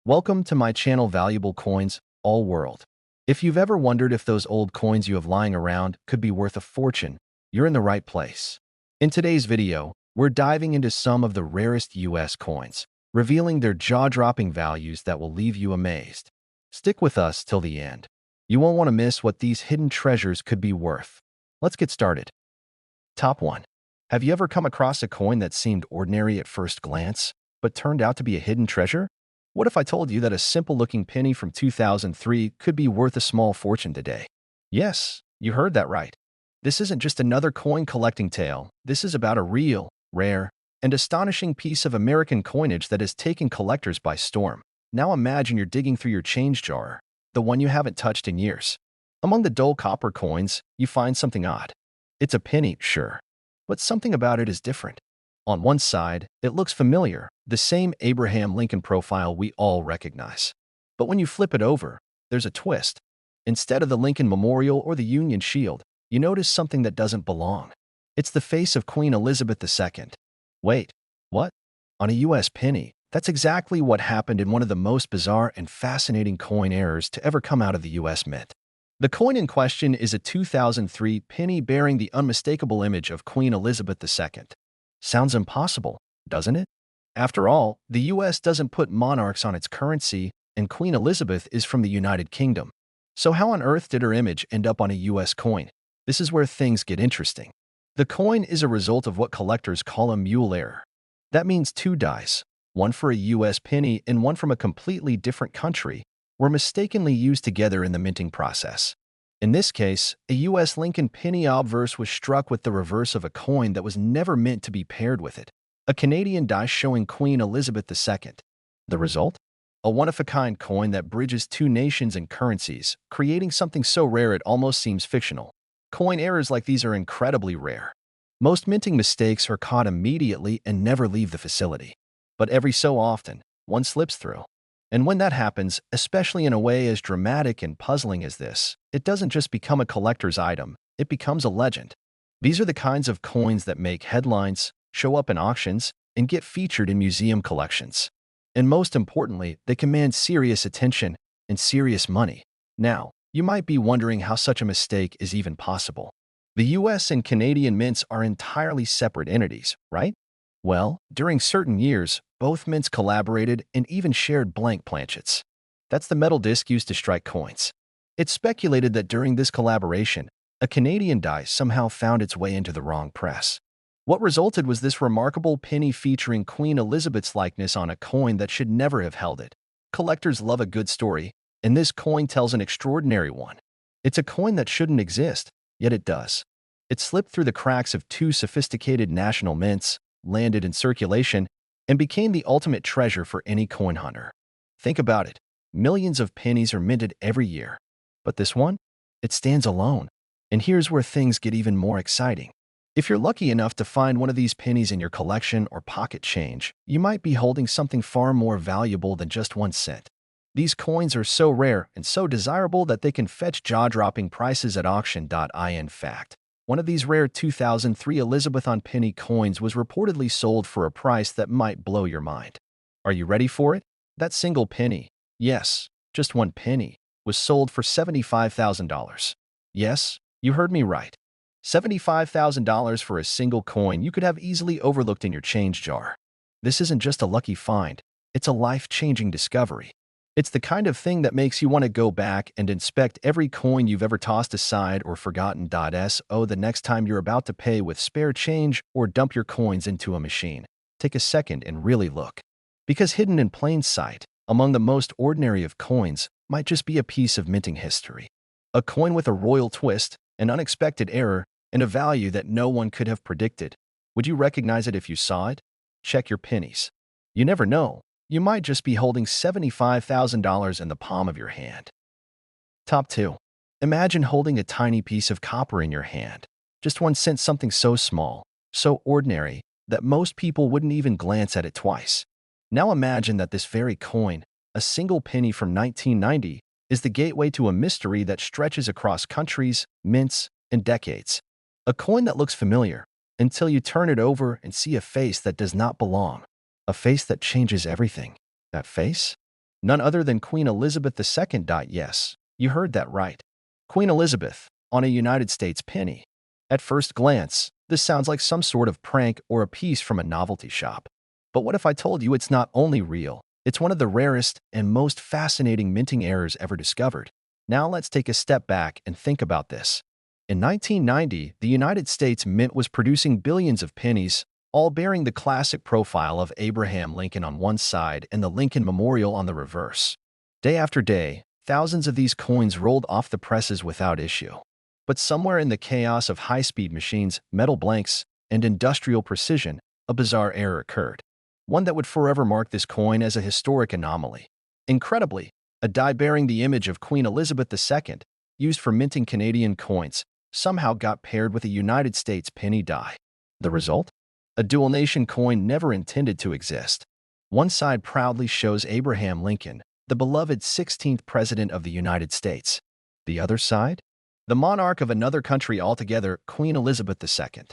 Welcome to my channel Valuable Coins, All World. If you've ever wondered if those old coins you have lying around could be worth a fortune, you're in the right place. In today's video, we're diving into some of the rarest US coins, revealing their jaw-dropping values that will leave you amazed. Stick with us till the end. You won't want to miss what these hidden treasures could be worth. Let's get started. Top 1. Have you ever come across a coin that seemed ordinary at first glance, but turned out to be a hidden treasure? What if I told you that a simple-looking penny from 2003 could be worth a small fortune today? Yes, you heard that right. This isn't just another coin collecting tale. This is about a real, rare, and astonishing piece of American coinage that has taken collectors by storm. Now imagine you're digging through your change jar, the one you haven't touched in years. Among the dull copper coins, you find something odd. It's a penny, sure, but something about it is different. On one side, it looks familiar, the same Abraham Lincoln profile we all recognize. But when you flip it over, there's a twist. Instead of the Lincoln Memorial or the Union Shield, you notice something that doesn't belong. It's the face of Queen Elizabeth II. Wait, what? On a US penny? That's exactly what happened in one of the most bizarre and fascinating coin errors to ever come out of the US Mint. The coin in question is a 2003 penny bearing the unmistakable image of Queen Elizabeth II. Sounds impossible, doesn't it? After all, the US doesn't put monarchs on its currency, and Queen Elizabeth is from the United Kingdom. So how on earth did her image end up on a US coin? This is where things get interesting. The coin is a result of what collectors call a mule error. That means two dies, one for a US penny and one from a completely different country, were mistakenly used together in the minting process. In this case, a US Lincoln penny obverse was struck with the reverse of a coin that was never meant to be paired with it, a Canadian die showing Queen Elizabeth II. The result? A one-of-a-kind coin that bridges two nations and currencies, creating something so rare it almost seems fictional. Coin errors like these are incredibly rare. Most minting mistakes are caught immediately and never leave the facility. But every so often, one slips through. And when that happens, especially in a way as dramatic and puzzling as this, it doesn't just become a collector's item, it becomes a legend. These are the kinds of coins that make headlines, show up in auctions, and get featured in museum collections. And most importantly, they command serious attention and serious money. Now, you might be wondering how such a mistake is even possible. The US and Canadian mints are entirely separate entities, right? Well, during certain years, both mints collaborated and even shared blank planchets. That's the metal disc used to strike coins. It's speculated that during this collaboration, a Canadian die somehow found its way into the wrong press. What resulted was this remarkable penny featuring Queen Elizabeth's likeness on a coin that should never have held it. Collectors love a good story, and this coin tells an extraordinary one. It's a coin that shouldn't exist, yet it does. It slipped through the cracks of two sophisticated national mints, landed in circulation, and became the ultimate treasure for any coin hunter. Think about it. Millions of pennies are minted every year. But this one? It stands alone. And here's where things get even more exciting. If you're lucky enough to find one of these pennies in your collection or pocket change, you might be holding something far more valuable than just 1 cent. These coins are so rare and so desirable that they can fetch jaw-dropping prices at auction.in. Fact: one of these rare 2003 Elizabethan penny coins was reportedly sold for a price that might blow your mind. Are you ready for it? That single penny, yes, just one penny, was sold for $75,000. Yes, you heard me right. $75,000 for a single coin you could have easily overlooked in your change jar. This isn't just a lucky find, it's a life-changing discovery. It's the kind of thing that makes you want to go back and inspect every coin you've ever tossed aside or forgotten. So the next time you're about to pay with spare change or dump your coins into a machine, take a second and really look. Because hidden in plain sight, among the most ordinary of coins, might just be a piece of minting history. A coin with a royal twist, an unexpected error, and a value that no one could have predicted. Would you recognize it if you saw it? Check your pennies. You never know. You might just be holding $75,000 in the palm of your hand. Top 2. Imagine holding a tiny piece of copper in your hand. Just 1 cent, something so small, so ordinary, that most people wouldn't even glance at it twice. Now imagine that this very coin, a single penny from 1990, is the gateway to a mystery that stretches across countries, mints, and decades. A coin that looks familiar, until you turn it over and see a face that does not belong. A face that changes everything. That face? None other than Queen Elizabeth II. Yes, you heard that right. Queen Elizabeth on a United States penny. At first glance, this sounds like some sort of prank or a piece from a novelty shop. But what if I told you it's not only real, it's one of the rarest and most fascinating minting errors ever discovered? Now let's take a step back and think about this. In 1990, the United States Mint was producing billions of pennies, all bearing the classic profile of Abraham Lincoln on one side and the Lincoln Memorial on the reverse. Day after day, thousands of these coins rolled off the presses without issue. But somewhere in the chaos of high-speed machines, metal blanks, and industrial precision, a bizarre error occurred. One that would forever mark this coin as a historic anomaly. Incredibly, a die bearing the image of Queen Elizabeth II, used for minting Canadian coins, somehow got paired with a United States penny die. The result? A dual-nation coin never intended to exist. One side proudly shows Abraham Lincoln, the beloved 16th President of the United States. The other side? The monarch of another country altogether, Queen Elizabeth II.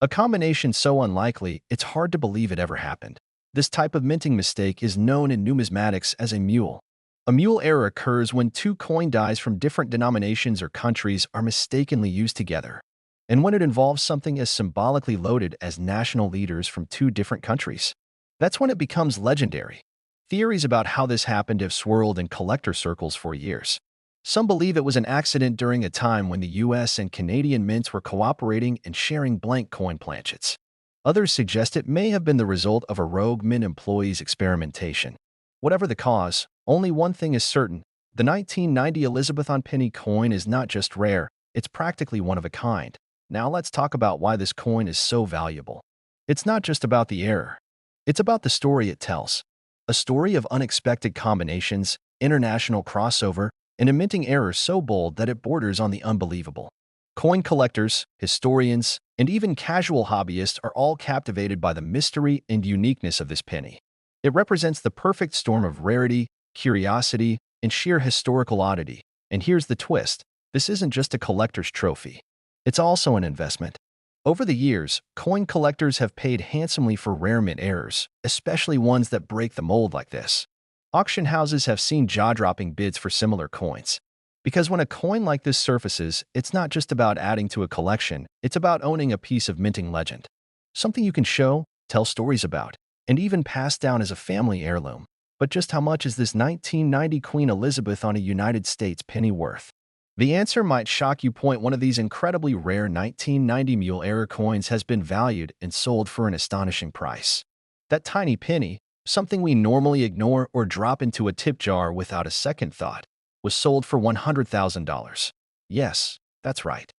A combination so unlikely, it's hard to believe it ever happened. This type of minting mistake is known in numismatics as a mule. A mule error occurs when two coin dies from different denominations or countries are mistakenly used together, and when it involves something as symbolically loaded as national leaders from two different countries. That's when it becomes legendary. Theories about how this happened have swirled in collector circles for years. Some believe it was an accident during a time when the US and Canadian mints were cooperating and sharing blank coin planchets. Others suggest it may have been the result of a rogue mint employee's experimentation. Whatever the cause, only one thing is certain. The 1990 Elizabethan penny coin is not just rare, it's practically one of a kind. Now let's talk about why this coin is so valuable. It's not just about the error. It's about the story it tells. A story of unexpected combinations, international crossover, and a minting error so bold that it borders on the unbelievable. Coin collectors, historians, and even casual hobbyists are all captivated by the mystery and uniqueness of this penny. It represents the perfect storm of rarity, curiosity, and sheer historical oddity. And here's the twist. This isn't just a collector's trophy. It's also an investment. Over the years, coin collectors have paid handsomely for rare mint errors, especially ones that break the mold like this. Auction houses have seen jaw-dropping bids for similar coins. Because when a coin like this surfaces, it's not just about adding to a collection, it's about owning a piece of minting legend. Something you can show, tell stories about, and even pass down as a family heirloom. But just how much is this 1990 Queen Elizabeth on a United States penny worth? The answer might shock you. One of these incredibly rare 1990 mule error coins has been valued and sold for an astonishing price. That tiny penny, something we normally ignore or drop into a tip jar without a second thought, was sold for $100,000. Yes, that's right.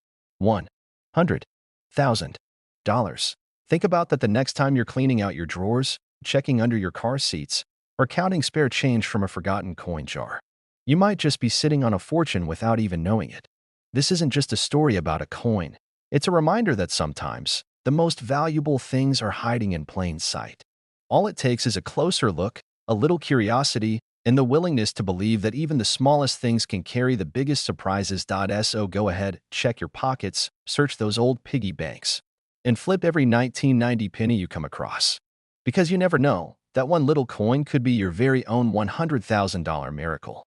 $100,000. Think about that the next time you're cleaning out your drawers, checking under your car seats, or counting spare change from a forgotten coin jar. You might just be sitting on a fortune without even knowing it. This isn't just a story about a coin. It's a reminder that sometimes the most valuable things are hiding in plain sight. All it takes is a closer look, a little curiosity, and the willingness to believe that even the smallest things can carry the biggest surprises. So go ahead, check your pockets, search those old piggy banks, and flip every 1990 penny you come across. Because you never know, that one little coin could be your very own $100,000 miracle.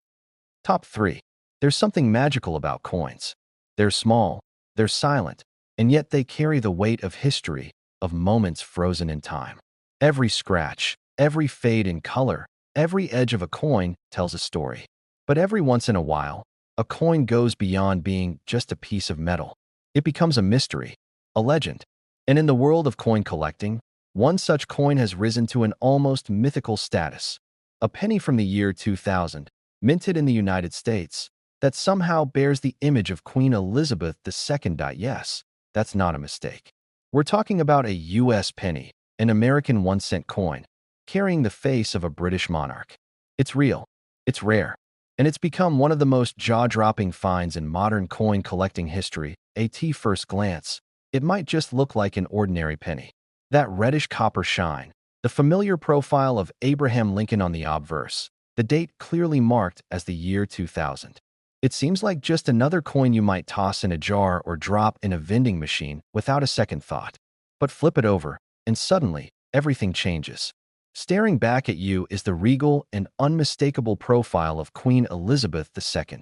Top 3. There's something magical about coins. They're small, they're silent, and yet they carry the weight of history, of moments frozen in time. Every scratch, every fade in color, every edge of a coin tells a story. But every once in a while, a coin goes beyond being just a piece of metal. It becomes a mystery, a legend. And in the world of coin collecting, one such coin has risen to an almost mythical status. A penny from the year 2000, minted in the United States, that somehow bears the image of Queen Elizabeth II. Yes, that's not a mistake. We're talking about a US penny, an American 1-cent coin, carrying the face of a British monarch. It's real, it's rare, and it's become one of the most jaw-dropping finds in modern coin collecting history. At first glance, it might just look like an ordinary penny. That reddish copper shine, the familiar profile of Abraham Lincoln on the obverse, the date clearly marked as the year 2000. It seems like just another coin you might toss in a jar or drop in a vending machine without a second thought. But flip it over, and suddenly, everything changes. Staring back at you is the regal and unmistakable profile of Queen Elizabeth II,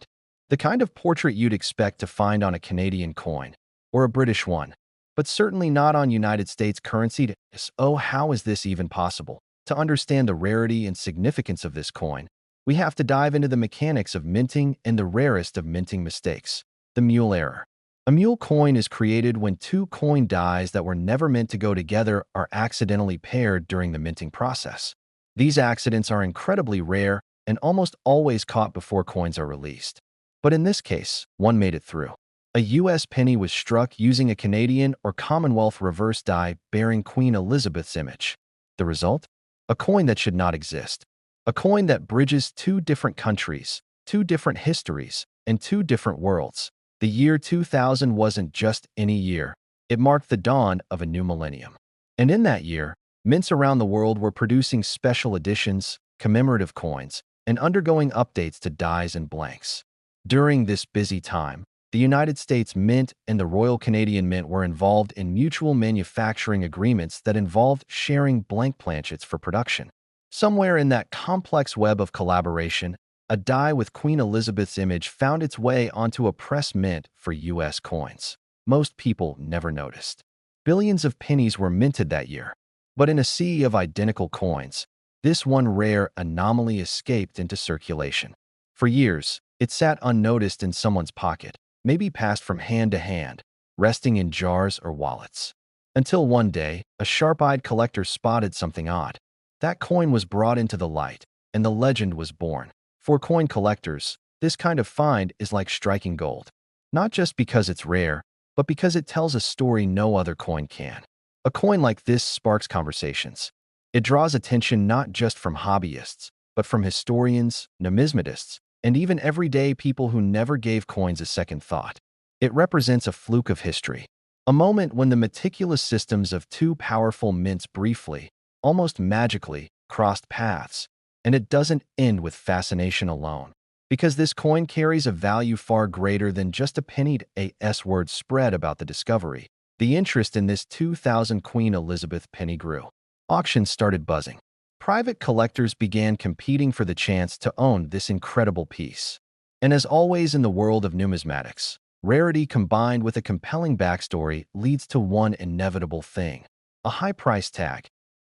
the kind of portrait you'd expect to find on a Canadian coin, or a British one, but certainly not on United States currency. Oh, how is this even possible? To understand the rarity and significance of this coin, we have to dive into the mechanics of minting and the rarest of minting mistakes, the mule error. A mule coin is created when two coin dies that were never meant to go together are accidentally paired during the minting process. These accidents are incredibly rare and almost always caught before coins are released. But in this case, one made it through. A US penny was struck using a Canadian or Commonwealth reverse die bearing Queen Elizabeth's image. The result? A coin that should not exist. A coin that bridges two different countries, two different histories, and two different worlds. The year 2000 wasn't just any year. It marked the dawn of a new millennium. And in that year, mints around the world were producing special editions, commemorative coins, and undergoing updates to dies and blanks. During this busy time, the United States Mint and the Royal Canadian Mint were involved in mutual manufacturing agreements that involved sharing blank planchets for production. Somewhere in that complex web of collaboration, a die with Queen Elizabeth's image found its way onto a press mint for US coins. Most people never noticed. Billions of pennies were minted that year. But in a sea of identical coins, this one rare anomaly escaped into circulation. For years, it sat unnoticed in someone's pocket, maybe passed from hand to hand, resting in jars or wallets. Until one day, a sharp-eyed collector spotted something odd. That coin was brought into the light, and the legend was born. For coin collectors, this kind of find is like striking gold. Not just because it's rare, but because it tells a story no other coin can. A coin like this sparks conversations. It draws attention not just from hobbyists, but from historians, numismatists, and even everyday people who never gave coins a second thought. It represents a fluke of history, a moment when the meticulous systems of two powerful mints briefly, almost magically, crossed paths. And it doesn't end with fascination alone, because this coin carries a value far greater than just a pennied S-word spread about the discovery. The interest in this 2000 Queen Elizabeth penny grew. Auctions started buzzing. Private collectors began competing for the chance to own this incredible piece. And as always in the world of numismatics, rarity combined with a compelling backstory leads to one inevitable thing: a high price tag.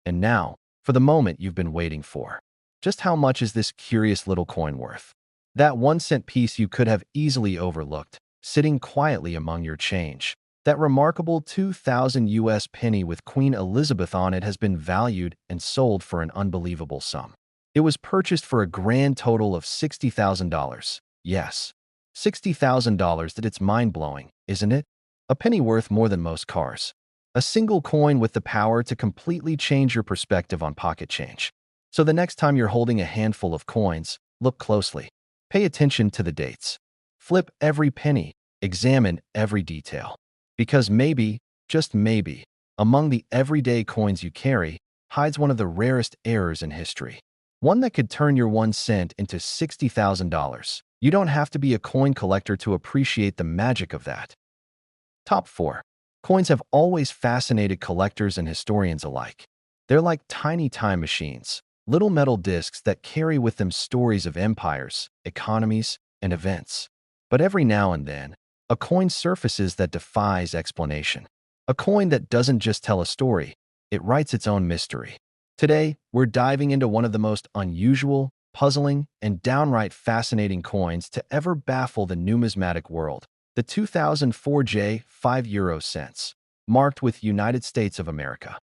And now, for the moment you've been waiting for. Just how much is this curious little coin worth? That 1-cent piece you could have easily overlooked, sitting quietly among your change. That remarkable 2000 US penny with Queen Elizabeth on it has been valued and sold for an unbelievable sum. It was purchased for a grand total of $60,000. Yes, $60,000. That it's mind-blowing, isn't it? A penny worth more than most cars. A single coin with the power to completely change your perspective on pocket change. So the next time you're holding a handful of coins, look closely. Pay attention to the dates. Flip every penny. Examine every detail. Because maybe, just maybe, among the everyday coins you carry, hides one of the rarest errors in history. One that could turn your 1 cent into $60,000. You don't have to be a coin collector to appreciate the magic of that. Top 4. Coins have always fascinated collectors and historians alike. They're like tiny time machines. Little metal discs that carry with them stories of empires, economies, and events. But every now and then, a coin surfaces that defies explanation. A coin that doesn't just tell a story, it writes its own mystery. Today, we're diving into one of the most unusual, puzzling, and downright fascinating coins to ever baffle the numismatic world. The 2004 J 5 euro cents, marked with United States of America.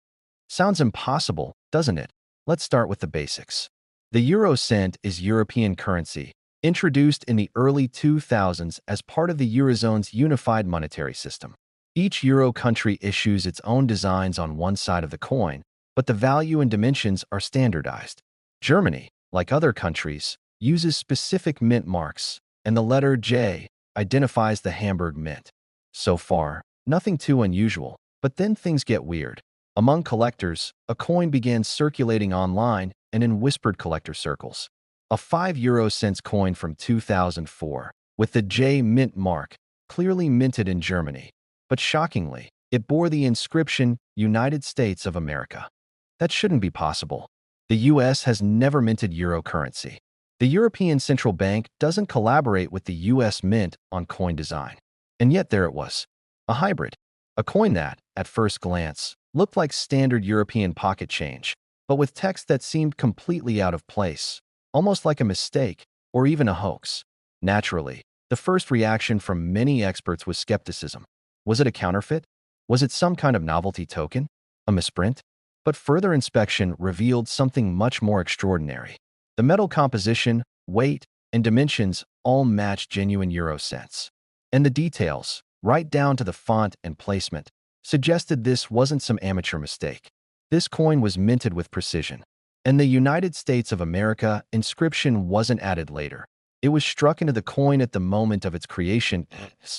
Sounds impossible, doesn't it? Let's start with the basics. The euro cent is European currency, introduced in the early 2000s as part of the Eurozone's unified monetary system. Each euro country issues its own designs on one side of the coin, but the value and dimensions are standardized. Germany, like other countries, uses specific mint marks, and the letter J identifies the Hamburg Mint. So far, nothing too unusual, but then things get weird. Among collectors, a coin began circulating online and in whispered collector circles. A 5 euro cents coin from 2004, with the J mint mark, clearly minted in Germany. But shockingly, it bore the inscription United States of America. That shouldn't be possible. The US has never minted euro currency. The European Central Bank doesn't collaborate with the US Mint on coin design. And yet there it was, a hybrid, a coin that, at first glance, looked like standard European pocket change, but with text that seemed completely out of place, almost like a mistake or even a hoax. Naturally, the first reaction from many experts was skepticism. Was it a counterfeit? Was it some kind of novelty token? A misprint? But further inspection revealed something much more extraordinary. The metal composition, weight, and dimensions all matched genuine euro cents. And the details, right down to the font and placement, suggested this wasn't some amateur mistake. This coin was minted with precision. And the United States of America inscription wasn't added later. It was struck into the coin at the moment of its creation.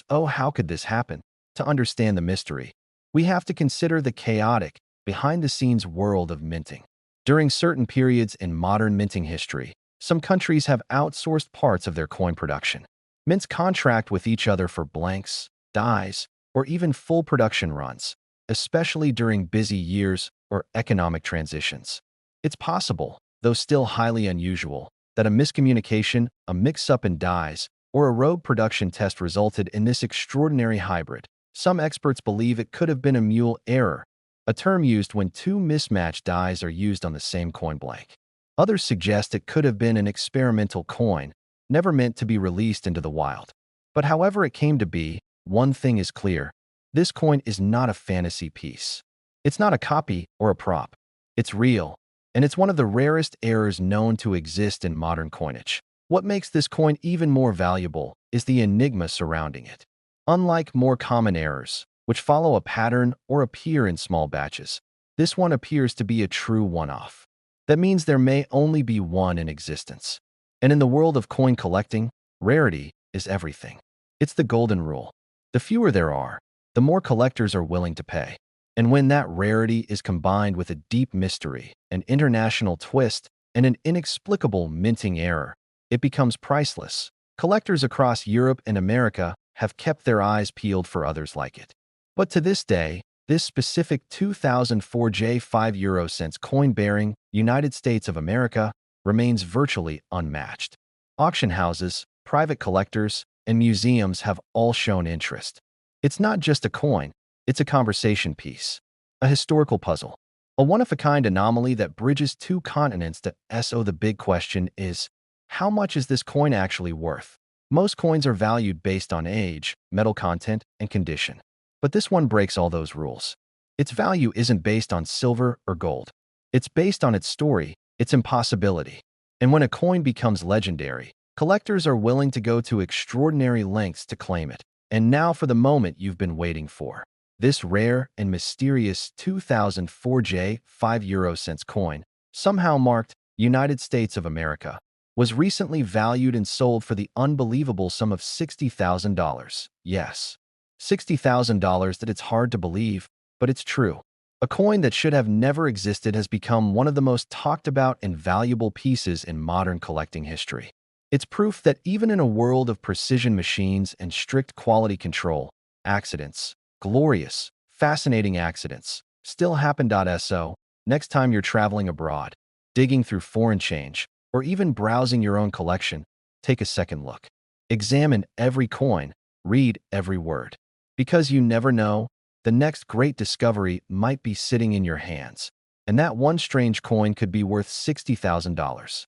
Oh, how could this happen? To understand the mystery, we have to consider the chaotic, behind-the-scenes world of minting. During certain periods in modern minting history, some countries have outsourced parts of their coin production. Mints contract with each other for blanks, dies, or even full production runs, especially during busy years or economic transitions. It's possible, though still highly unusual, that a miscommunication, a mix-up in dies, or a rogue production test resulted in this extraordinary hybrid. Some experts believe it could have been a mule error, a term used when two mismatched dies are used on the same coin blank. Others suggest it could have been an experimental coin, never meant to be released into the wild. But however it came to be, one thing is clear. This coin is not a fantasy piece. It's not a copy or a prop. It's real, and it's one of the rarest errors known to exist in modern coinage. What makes this coin even more valuable is the enigma surrounding it. Unlike more common errors, which follow a pattern or appear in small batches, this one appears to be a true one-off. That means there may only be one in existence. And in the world of coin collecting, rarity is everything. It's the golden rule. The fewer there are, the more collectors are willing to pay. And when that rarity is combined with a deep mystery, an international twist, and an inexplicable minting error, it becomes priceless. Collectors across Europe and America have kept their eyes peeled for others like it. But to this day, this specific 2004 J5 euro cents coin bearing United States of America remains virtually unmatched. Auction houses, private collectors, and museums have all shown interest. It's not just a coin, it's a conversation piece, a historical puzzle, a one-of-a-kind anomaly that bridges two continents. The big question is, how much is this coin actually worth? Most coins are valued based on age, metal content, and condition. But this one breaks all those rules. Its value isn't based on silver or gold. It's based on its story, its impossibility. And when a coin becomes legendary, collectors are willing to go to extraordinary lengths to claim it. And now for the moment you've been waiting for. This rare and mysterious 2004 J5 euro cents coin, somehow marked United States of America, was recently valued and sold for the unbelievable sum of $60,000. Yes, $60,000. That it's hard to believe, but it's true. A coin that should have never existed has become one of the most talked about and valuable pieces in modern collecting history. It's proof that even in a world of precision machines and strict quality control, accidents, glorious, fascinating accidents, still happen. So, next time you're traveling abroad, digging through foreign change, or even browsing your own collection, take a second look. Examine every coin, read every word. Because you never know, the next great discovery might be sitting in your hands, and that one strange coin could be worth $60,000.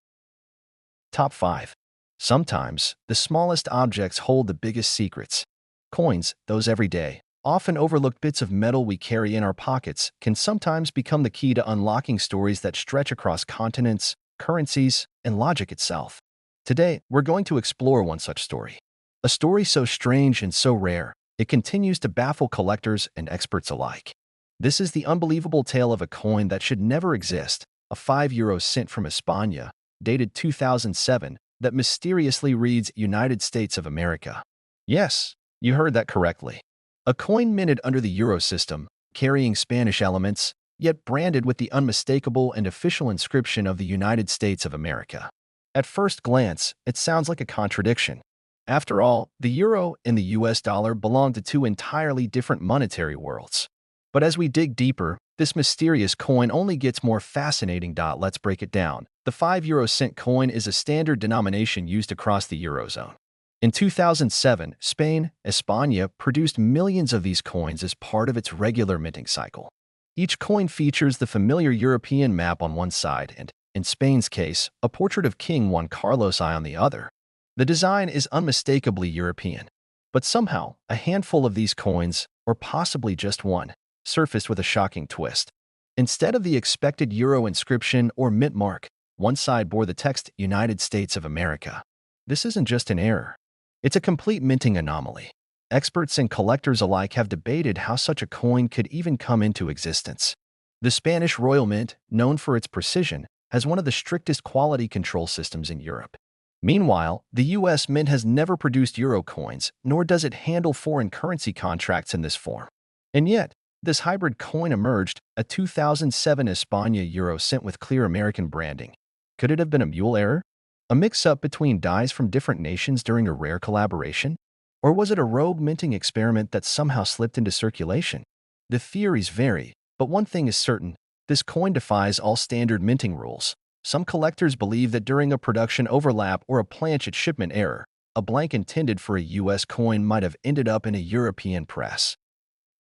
Top 5. Sometimes, the smallest objects hold the biggest secrets. Coins, those everyday, often overlooked bits of metal we carry in our pockets, can sometimes become the key to unlocking stories that stretch across continents, currencies, and logic itself. Today, we're going to explore one such story. A story so strange and so rare, it continues to baffle collectors and experts alike. This is the unbelievable tale of a coin that should never exist, a 5 euro cent from España, dated 2007, that mysteriously reads United States of America. Yes, you heard that correctly. A coin minted under the euro system, carrying Spanish elements, yet branded with the unmistakable and official inscription of the United States of America. At first glance, it sounds like a contradiction. After all, the euro and the US dollar belong to two entirely different monetary worlds. But as we dig deeper, This mysterious coin only gets more fascinating. Let's break it down. The 5 cent coin is a standard denomination used across the Eurozone. In 2007, Spain, España, produced millions of these coins as part of its regular minting cycle. Each coin features the familiar European map on one side and, in Spain's case, a portrait of King Juan Carlos I on the other. The design is unmistakably European, but somehow a handful of these coins, or possibly just one, surfaced with a shocking twist. Instead of the expected Euro inscription or mint mark, one side bore the text United States of America. This isn't just an error. It's a complete minting anomaly. Experts and collectors alike have debated how such a coin could even come into existence. The Spanish Royal Mint, known for its precision, has one of the strictest quality control systems in Europe. Meanwhile, the US Mint has never produced euro coins, nor does it handle foreign currency contracts in this form. And yet, this hybrid coin emerged, a 2007 España euro cent with clear American branding. Could it have been a mule error? A mix-up between dies from different nations during a rare collaboration? Or was it a rogue minting experiment that somehow slipped into circulation? The theories vary, but one thing is certain: this coin defies all standard minting rules. Some collectors believe that during a production overlap or a planchet shipment error, a blank intended for a US coin might have ended up in a European press,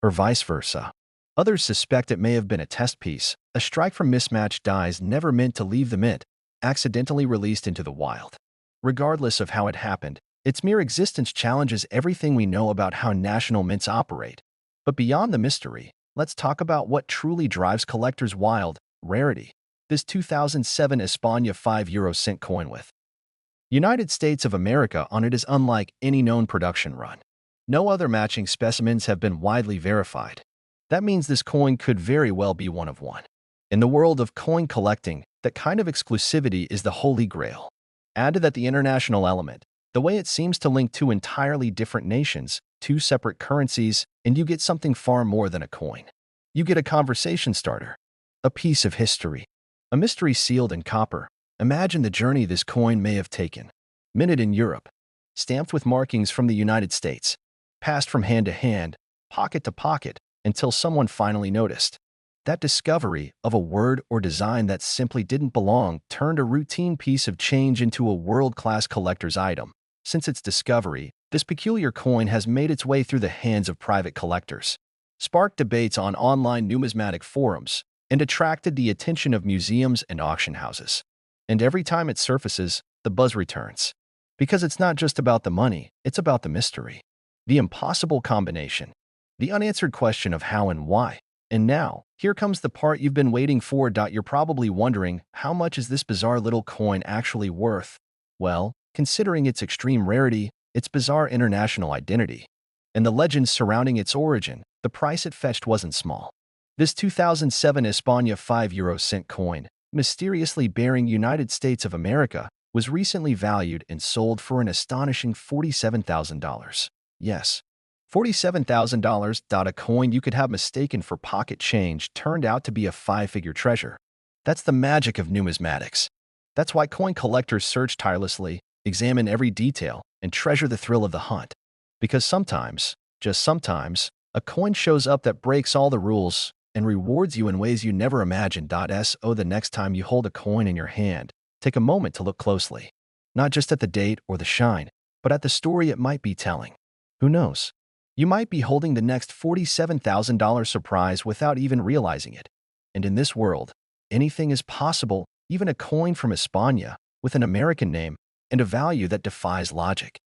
or vice versa. Others suspect it may have been a test piece, a strike from mismatched dies never meant to leave the mint, accidentally released into the wild. Regardless of how it happened, its mere existence challenges everything we know about how national mints operate. But beyond the mystery, let's talk about what truly drives collectors wild: rarity. This 2007 España 5 cent coin with United States of America on it is unlike any known production run. No other matching specimens have been widely verified. That means this coin could very well be one of one. In the world of coin collecting, that kind of exclusivity is the holy grail. Add to that the international element, the way it seems to link two entirely different nations, two separate currencies, and you get something far more than a coin. You get a conversation starter, a piece of history, a mystery sealed in copper. Imagine the journey this coin may have taken. Minted in Europe, stamped with markings from the United States, passed from hand to hand, pocket to pocket, until someone finally noticed. That discovery of a word or design that simply didn't belong turned a routine piece of change into a world-class collector's item. Since its discovery, this peculiar coin has made its way through the hands of private collectors, sparked debates on online numismatic forums, and attracted the attention of museums and auction houses. And every time it surfaces, the buzz returns. Because it's not just about the money, it's about the mystery, the impossible combination, the unanswered question of how and why. And now, here comes the part you've been waiting for. You're probably wondering, how much is this bizarre little coin actually worth? Well, considering its extreme rarity, its bizarre international identity, and the legends surrounding its origin, the price it fetched wasn't small. This 2007 España 5 cent coin, mysteriously bearing United States of America, was recently valued and sold for an astonishing $47,000. Yes, $47,000. A coin you could have mistaken for pocket change turned out to be a five-figure treasure. That's the magic of numismatics. That's why coin collectors search tirelessly, examine every detail, and treasure the thrill of the hunt. Because sometimes, just sometimes, a coin shows up that breaks all the rules and rewards you in ways you never imagined. So the next time you hold a coin in your hand, take a moment to look closely. Not just at the date or the shine, but at the story it might be telling. Who knows? You might be holding the next $47,000 surprise without even realizing it. And in this world, anything is possible, even a coin from España, with an American name, and a value that defies logic.